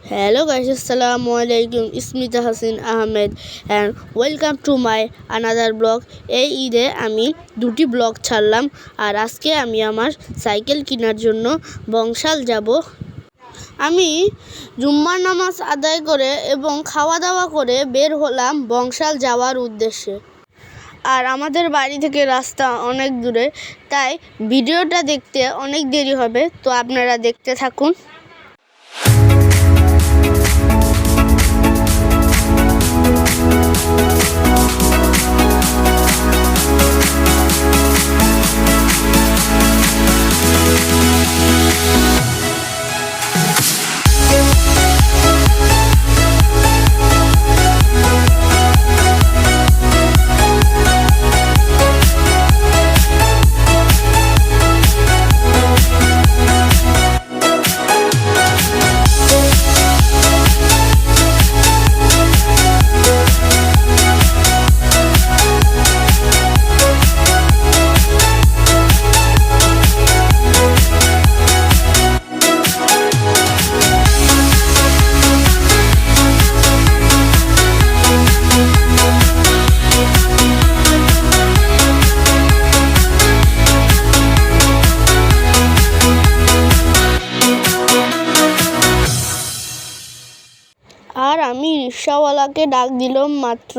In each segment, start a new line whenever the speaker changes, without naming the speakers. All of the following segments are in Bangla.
Hello guys, Assalamualaikum. It's me Tahsin Ahmed and welcome to my another blog. এই ঈদে আমি দুটি ব্লগ ছাড়লাম আর আজকে আমি আমার সাইকেল কেনার জন্য বংশাল যাব। আমি জুম্মার নামাজ আদায় করে এবং খাওয়া দাওয়া করে বের হলাম বংশাল যাওয়ার উদ্দেশ্যে। আর আমাদের বাড়ি থেকে রাস্তা অনেক দূরে, তাই ভিডিওটা দেখতে অনেক দেরি হবে, তো আপনারা দেখতে থাকুন। আর আমি রিক্সাওয়ালাকে ডাক দিলাম মাত্র,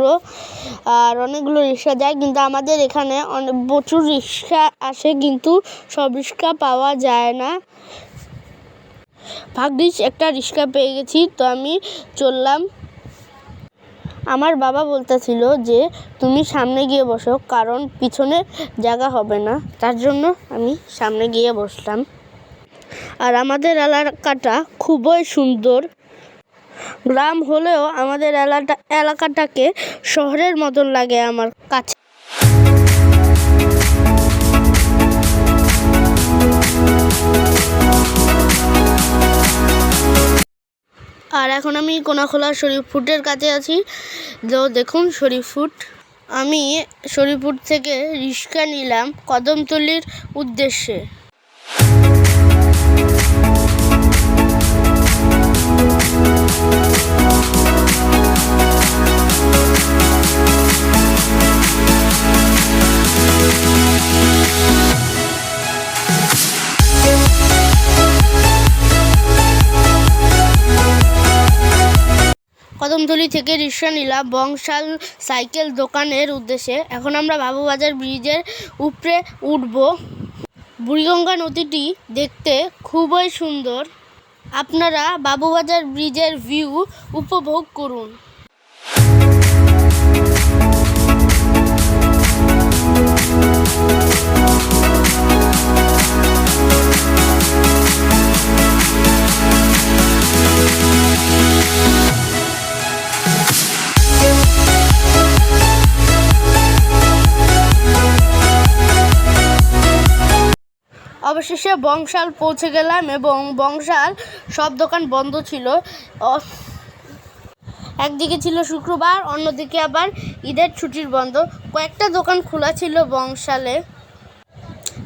আর অনেকগুলো রিক্সা যায়, কিন্তু আমাদের এখানে প্রচুর রিক্সা আসে, কিন্তু সব রিক্সা পাওয়া যায় না। ভাগ্যিস একটা রিক্সা পেয়ে গেছি, তো আমি চললাম। আমার বাবা বলতেছিল যে তুমি সামনে গিয়ে বসো, কারণ পিছনে জায়গা হবে না, তার জন্য আমি সামনে গিয়ে বসলাম। আর আমাদের এলাকাটা খুবই সুন্দর। গ্রাম হলেও আমাদের এলাকাটাকে শহরের মতন লাগে আমার কাছে। আর এখন আমি কোনাখোলা শরীফ ফুটের কাছে আছি। তো দেখুন শরীফ ফুট। আমি শরীফ ফুট থেকে রিক্সা নিলাম কদমতলির উদ্দেশ্যে। কদমতলি থেকে রিক্সা নিলাম বংশাল সাইকেল দোকানের উদ্দেশ্যে। এখন আমরা বাবুবাজার ব্রিজের উপরে উঠব। বুড়িগঙ্গা নদীটি দেখতে খুবই সুন্দর। আপনারা বাবুবাজার ব্রিজের ভিউ উপভোগ করুন। অবশেষে বংশাল পৌঁছে গেলাম এবং বংশাল সব দোকান বন্ধ ছিল। একদিকে ছিল শুক্রবার, অন্যদিকে আবার ঈদের ছুটির বন্ধ। কয়েকটা দোকান খোলা ছিল বংশালে।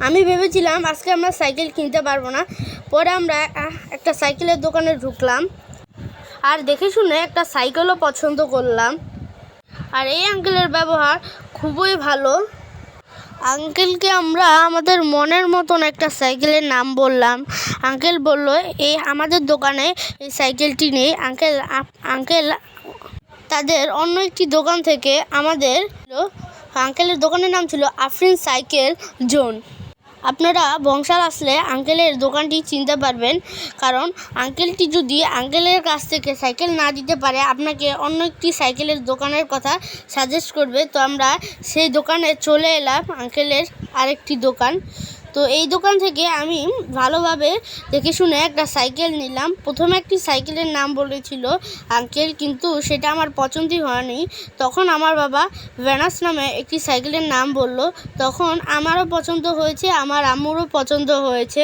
আমি ভেবেছিলাম আজকে আমরা সাইকেল কিনতে পারবো না। পরে আমরা একটা সাইকেলের দোকানে ঢুকলাম আর দেখে শুনে একটা সাইকেলও পছন্দ করলাম। আর এই আঙ্কেলের ব্যবহার খুবই ভালো। আঙ্কেলকে আমরা আমাদের মনের মতন একটা সাইকেলের নাম বললাম। আঙ্কেল বলল এই আমাদের দোকানে এই সাইকেলটি নেই। আঙ্কেল তাদের অন্য একটি দোকান থেকে আঙ্কেলের দোকানের নাম ছিল আফরিন সাইকেল জোন। আপনারা বংশাল আসলে আঙ্কেলের দোকানটি চিনতে পারবেন, কারণ আঙ্কেলটি যদি আঙ্কেলের কাছ থেকে সাইকেল না দিতে পারে, আপনাকে অন্য একটি সাইকেলের দোকানের কথা সাজেস্ট করবে। তো আমরা সেই দোকানে চলে এলাম, আঙ্কেলের আরেকটি দোকান। তো এই দোকান থেকে আমি ভালোভাবে দেখে শুনে একটা সাইকেল নিলাম। প্রথমে একটি সাইকেলের নাম বলেছিল আঙ্কেল, কিন্তু সেটা আমার পছন্দই হয়নি। তখন আমার বাবা ভ্যানাস নামে একটি সাইকেলের নাম বলল, তখন আমারও পছন্দ হয়েছে, আমার আম্মুরও পছন্দ হয়েছে।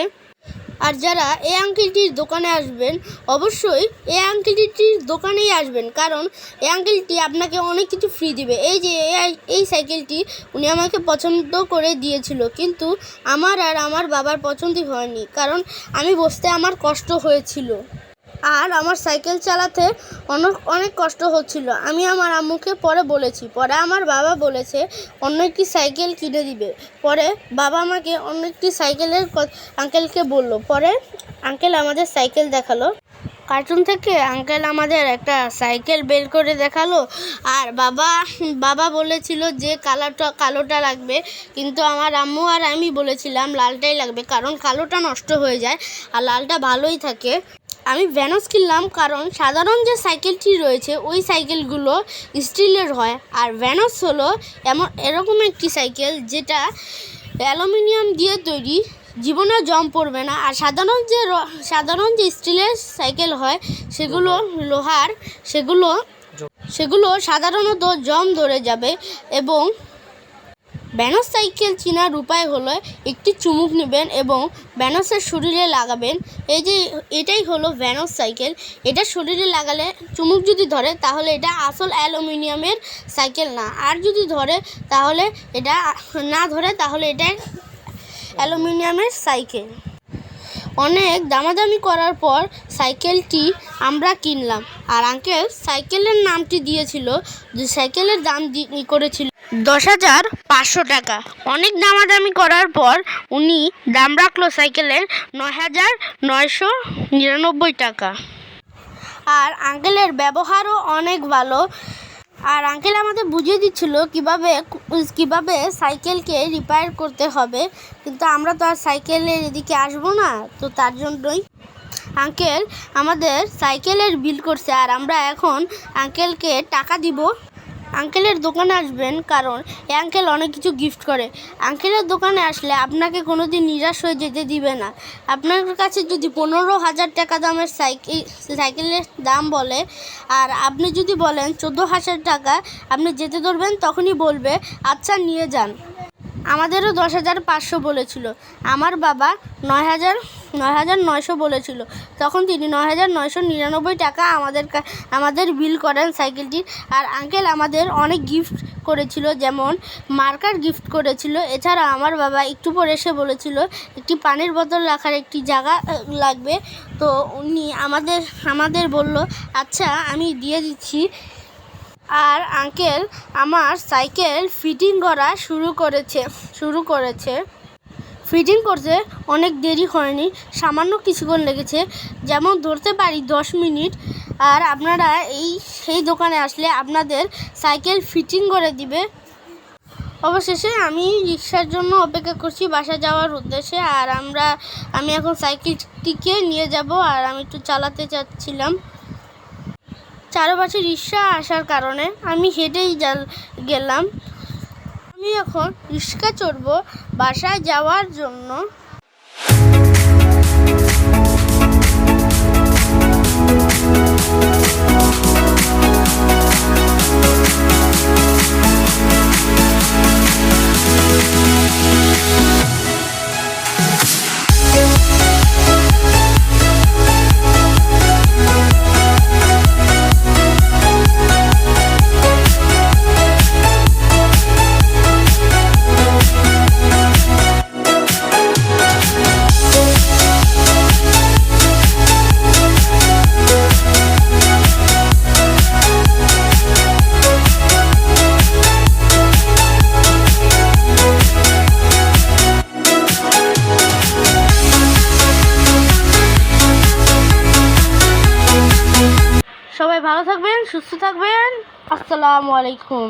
আর যারা এই আঙ্কেলটির দোকানে আসবেন, অবশ্যই এই আঙ্কেলটির দোকানেই আসবেন, কারণ এই আঙ্কেলটি আপনাকে অনেক কিছু ফ্রি দিবে। এই যে এই সাইকেলটি উনি আমাকে পছন্দ করে দিয়েছিল, কিন্তু আমার আর আমার বাবার পছন্দই হয়নি, কারণ আমি বসতে আমার কষ্ট হয়েছিল। আর আমার সাইকেল চালাতে অনেক কষ্ট হচ্ছিল। আমি আমার আম্মুকে পরে বলেছি, পরে আমার বাবা বলেছে অন্য একটি সাইকেল কিনে দিবে। পরে বাবা আমাকে অন্য একটি সাইকেলের আঙ্কেলকে বলল, পরে আঙ্কেল আমাদের সাইকেল দেখালো। কার্টুন থেকে আঙ্কেল আমাদের একটা সাইকেল বের করে দেখালো। আর বাবা বলেছিল যে কালোটা লাগবে, কিন্তু আমার আম্মু আর আমি বলেছিলাম লালটাই লাগবে, কারণ কালোটা নষ্ট হয়ে যায় আর লালটা ভালোই থাকে। আমি ভ্যানস কিনলাম, কারণ সাধারণ যে সাইকেলটি রয়েছে ওই সাইকেলগুলো স্টিলের হয়, আর ভ্যানস হলো এরকম একটি সাইকেল যেটা অ্যালুমিনিয়াম দিয়ে তৈরি, জীবনে জং পড়বে না। আর সাধারণ যে স্টিলের সাইকেল হয় সেগুলো লোহার, সেগুলো সাধারণত জং ধরে যাবে। এবং ভ্যানস সাইকেল চেনার উপায় হলো একটি চুমুক নেবেন এবং ভ্যানসের শরীরে লাগাবেন। এটাই হলো ভ্যানস সাইকেল। এটা শরীরে লাগালে চুমুক যদি ধরে তাহলে এটা আসল অ্যালুমিনিয়ামের সাইকেল না, আর যদি ধরে তাহলে এটা না ধরে তাহলে এটা অ্যালুমিনিয়ামের সাইকেল। অনেক দামাদামি করার পর সাইকেলটি আমরা কিনলাম, আর আঙ্কেল সাইকেলের নামটি দিয়েছিল, যে সাইকেলের দাম করেছিল 10,500 টাকা। অনেক দামাদামি করার পর উনি দাম রাখলো সাইকেলের 9,999 টাকা। আর আঙ্কেলের ব্যবহারও অনেক ভালো। আর আঙ্কেল আমাদের বুঝিয়ে দিচ্ছিল কিভাবে সাইকেলকে রিপেয়ার করতে হবে, কিন্তু আমরা তো আর সাইকেলের এদিকে আসবো না, তো তার জন্যই আঙ্কেল আমাদের সাইকেলের বিল করছে। আর আমরা এখন আঙ্কেলকে টাকা দিব। আঙ্কেলের দোকানে আসবেন, কারণ এই আঙ্কেল অনেক কিছু গিফট করে। আঙ্কেলের দোকানে আসলে আপনাকে কোনো দিন নিরাশ হয়ে যেতে দিবে না। আপনার কাছে যদি 15,000 টাকা দামের সাইকেলের দাম বলে, আর আপনি যদি বলেন 14,000 টাকা, আপনি যেতে ধরবেন, তখনই বলবে আচ্ছা নিয়ে যান। আমাদেরও 10,500 বলেছিল। আমার বাবা 9,900 বলেছিল, তখন তিনি 9,999 টাকা আমাদের বিল করেন সাইকেলটির। আর আঙ্কেল আমাদের অনেক গিফট করেছিল, যেমন মার্কার গিফট করেছিল। এছাড়া আমার বাবা একটু পরে এসে বলেছিল একটি পানির বোতল রাখার একটি জায়গা লাগবে, তো উনি আমাদের বলল আচ্ছা আমি দিয়ে দিচ্ছি। আর আঙ্কেল আমার সাইকেল ফিটিং করা শুরু করেছে। ফিটিং করতে অনেক দেরি হয়নি, সামান্য কিছুক্ষণ লেগেছে, যেমন ধরতে পারি 10 মিনিট। আর আপনারা সেই দোকানে আসলে আপনাদের সাইকেল ফিটিং করে দিবে। অবশেষে আমি রিক্সার জন্য অপেক্ষা করছি বাসা যাওয়ার উদ্দেশ্যে। আর আমি এখন সাইকেলটিকে নিয়ে যাব, আর আমি একটু চালাতে চাচ্ছিলাম। চারপাশে রিক্সা আসার কারণে আমি হেঁটেই গেলাম। আমি এখন রিক্সা চড়বো বাসায় যাওয়ার জন্য। সবাই ভালো থাকবেন, সুস্থ থাকবেন। আসসালামু আলাইকুম।